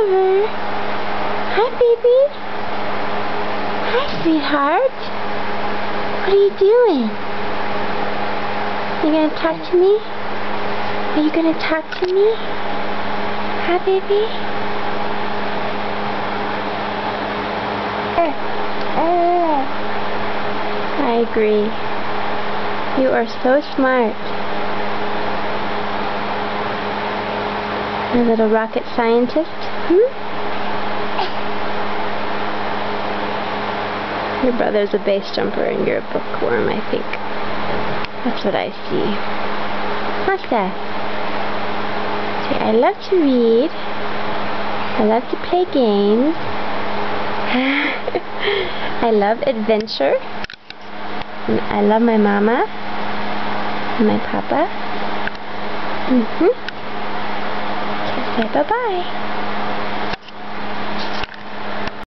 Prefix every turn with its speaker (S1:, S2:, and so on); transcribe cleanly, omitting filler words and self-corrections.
S1: Oliver. Hi, baby. Hi, sweetheart. What are you doing? You gonna talk to me? Are you gonna talk to me? Hi, baby. I agree. You are so smart. A little rocket scientist, Your brother's a base jumper and you're a bookworm, I think. That's what I see. What's that? See, I love to read. I love to play games. I love adventure. And I love my mama and my papa. Say bye-bye.